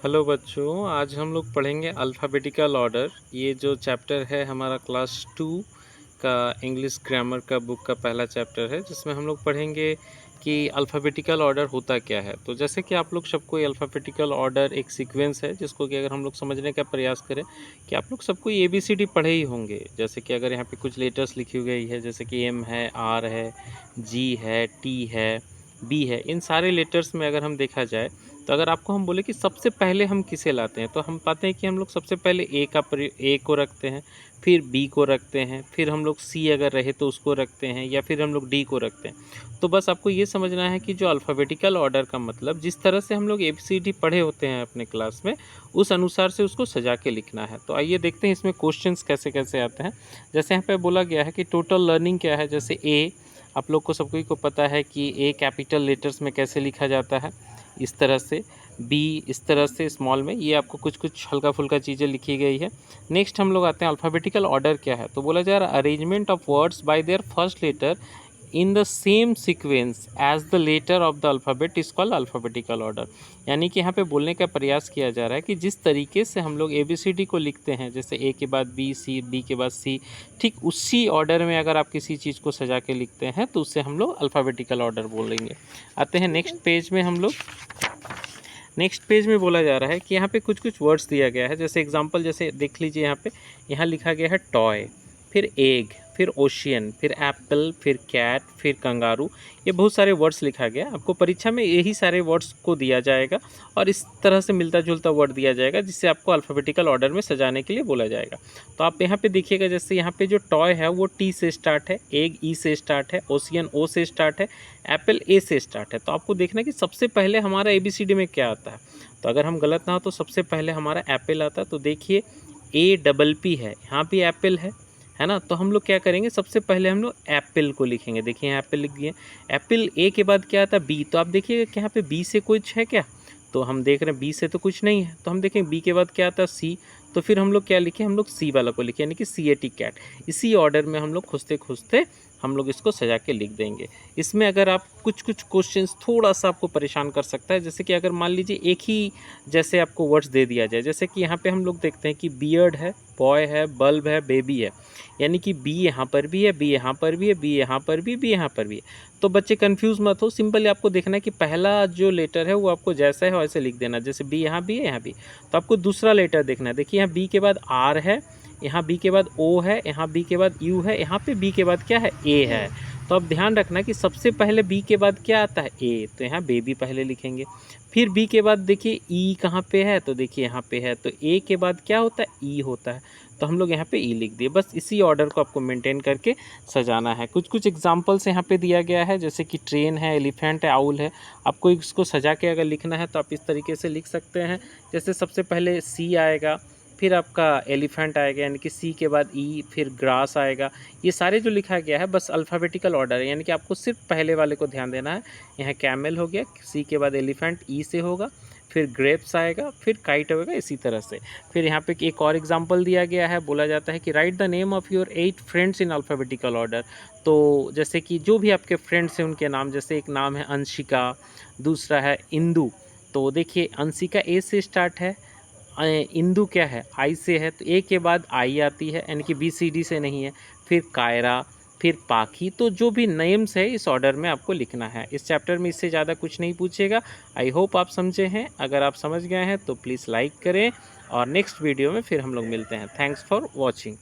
Hello बच्चों, आज हम लोग पढ़ेंगे अल्फ़ाबेटिकल ऑर्डर। ये जो चैप्टर है हमारा क्लास 2 का इंग्लिश ग्रामर का बुक का पहला चैप्टर है, जिसमें हम लोग पढ़ेंगे कि अल्फ़ाबेटिकल ऑर्डर होता क्या है। तो जैसे कि आप लोग सबको अल्फ़ाबेटिकल ऑर्डर एक सीक्वेंस है, जिसको कि अगर हम लोग समझने का प्रयास करें कि आप लोग सबको ABCD पढ़े ही होंगे। जैसे कि अगर यहाँ पे कुछ लेटर्स लिखी गई है, जैसे कि M है, R है, G है, T है, B है, इन सारे लेटर्स में अगर हम देखा जाए तो अगर आपको हम बोले कि सबसे पहले हम किसे लाते हैं, तो हम पाते हैं कि हम लोग सबसे पहले ए को रखते हैं, फिर बी को रखते हैं, फिर हम लोग सी अगर रहे तो उसको रखते हैं, या फिर हम लोग डी को रखते हैं। तो बस आपको ये समझना है कि जो अल्फ़ाबेटिकल ऑर्डर का मतलब, जिस तरह से हम लोग ABCD पढ़े होते हैं अपने क्लास में, उस अनुसार से उसको सजा के लिखना है। तो आइए देखते हैं इसमें क्वेश्चंस कैसे कैसे आते हैं। जैसे यहाँ पे बोला गया है कि टोटल लर्निंग क्या है। जैसे ए, आप लोग को सबको को पता है कि ए कैपिटल लेटर्स में कैसे लिखा जाता है, इस तरह से। बी इस तरह से स्मॉल में, ये आपको कुछ कुछ हल्का फुल्का चीज़ें लिखी गई है। नेक्स्ट हम लोग आते हैं अल्फ़ाबेटिकल ऑर्डर क्या है। तो बोला जा रहा है arrangement of words by their first letter in the same sequence as the letter of the alphabet is called alphabetical order. यानी कि यहाँ पे बोलने का प्रयास किया जा रहा है कि जिस तरीके से हम लोग ABCD को लिखते हैं, जैसे ए के बाद बी, सी, बी के बाद सी, ठीक उसी ऑर्डर में अगर आप किसी चीज़ को सजा के लिखते हैं तो उससे हम लोग अल्फ़ाबेटिकल ऑर्डर बोलेंगे। आते हैं नेक्स्ट पेज में। हम लोग नेक्स्ट पेज में बोला जा रहा है कि यहाँ पे कुछ कुछ वर्ड्स दिया गया है। जैसे एग्जांपल, जैसे देख लीजिए यहाँ लिखा गया है टॉय, फिर एग, फिर ओशियन, फिर एप्पल, फिर कैट, फिर कंगारू। ये बहुत सारे वर्ड्स लिखा गया है। आपको परीक्षा में यही सारे वर्ड्स को दिया जाएगा और इस तरह से मिलता जुलता वर्ड दिया जाएगा, जिससे आपको अल्फ़ाबेटिकल ऑर्डर में सजाने के लिए बोला जाएगा। तो आप यहाँ पे देखिएगा, जैसे यहाँ पे जो टॉय है वो T से स्टार्ट है, एग E से स्टार्ट है, ओशियन O से स्टार्ट है, एप्पल A से स्टार्ट है। तो आपको देखना है कि सबसे पहले हमारा ABCD में क्या आता है। तो अगर हम गलत ना हो तो सबसे पहले हमारा एप्पल आता है। तो देखिए APP है, यहाँ भी एप्पल है ना। तो हम लोग क्या करेंगे, सबसे पहले हम लोग एप्पल को लिखेंगे। देखिए यहाँ एप्पल लिख दिए। एप्पल ए के बाद क्या आता है, बी। तो आप देखिएगा कि यहाँ पे बी से कुछ है क्या, तो हम देख रहे हैं बी से तो कुछ नहीं है। तो हम देखें बी के बाद क्या आता है, सी। तो फिर हम लोग क्या लिखे, हम लोग सी वाला को लिखे, यानी कि CAT कैट। इसी ऑर्डर में हम लोग खुजते खुजते हम लोग इसको सजा के लिख देंगे। इसमें अगर आप कुछ कुछ क्वेश्चंस थोड़ा सा आपको परेशान कर सकता है, जैसे कि अगर मान लीजिए एक ही जैसे आपको वर्ड्स दे दिया जाए, जैसे कि यहाँ पे हम लोग देखते हैं कि बियर्ड है, बॉय है, बल्ब है, बेबी है। यानी कि बी यहाँ पर भी है, बी यहाँ पर भी है, बी यहाँ पर भी, बी यहाँ पर भी है। तो बच्चे कंफ्यूज मत हो, सिंपली आपको देखना है कि पहला जो लेटर है वो आपको जैसा है वैसे लिख देना। जैसे बी यहाँ भी है, यहाँ भी, तो आपको दूसरा लेटर देखना है। देखिए यहाँ बी के बाद आर है, यहाँ बी के बाद ओ है, यहाँ बी के बाद यू है, यहाँ पे बी के बाद क्या है, ए है। तो अब ध्यान रखना कि सबसे पहले बी के बाद क्या आता है, ए। तो यहाँ बेबी पहले लिखेंगे। फिर बी के बाद देखिए ई कहाँ पे है, तो देखिए यहाँ पे है। तो ए के बाद क्या होता है, ई होता है। तो हम लोग यहाँ पे ई लिख दिए। बस इसी ऑर्डर को आपको मेंटेन करके सजाना है। कुछ कुछ एग्जांपल्स यहाँ पे दिया गया है, जैसे कि ट्रेन है, एलिफेंट है, आउल है। आपको इसको सजा के अगर लिखना है तो आप इस तरीके से लिख सकते हैं। जैसे सबसे पहले सी आएगा, फिर आपका एलिफेंट आएगा, यानी कि सी के बाद ई, फिर ग्रास आएगा। ये सारे जो लिखा गया है बस अल्फ़ाबेटिकल ऑर्डर है, यानी कि आपको सिर्फ पहले वाले को ध्यान देना है। यहाँ कैमल हो गया, सी के बाद एलिफेंट ई से होगा, फिर ग्रेप्स आएगा, फिर काइट होगा, इसी तरह से। फिर यहाँ पे एक और एग्जांपल दिया गया है, बोला जाता है कि right the name of your 8 friends in alphabetical order. तो जैसे कि जो भी आपके फ्रेंड्स हैं उनके नाम, जैसे एक नाम है अंशिका, दूसरा है इंदु। तो देखिए अंशिका ए से स्टार्ट है, इंदु क्या है, आई से है। तो ए के बाद आई आती है, यानी कि BCD से नहीं है। फिर कायरा, फिर पाखी। तो जो भी नेम्स है इस ऑर्डर में आपको लिखना है। इस चैप्टर में इससे ज़्यादा कुछ नहीं पूछेगा। आई होप आप समझे हैं। अगर आप समझ गए हैं तो प्लीज़ लाइक करें और नेक्स्ट वीडियो में फिर हम लोग मिलते हैं। Thanks for watching.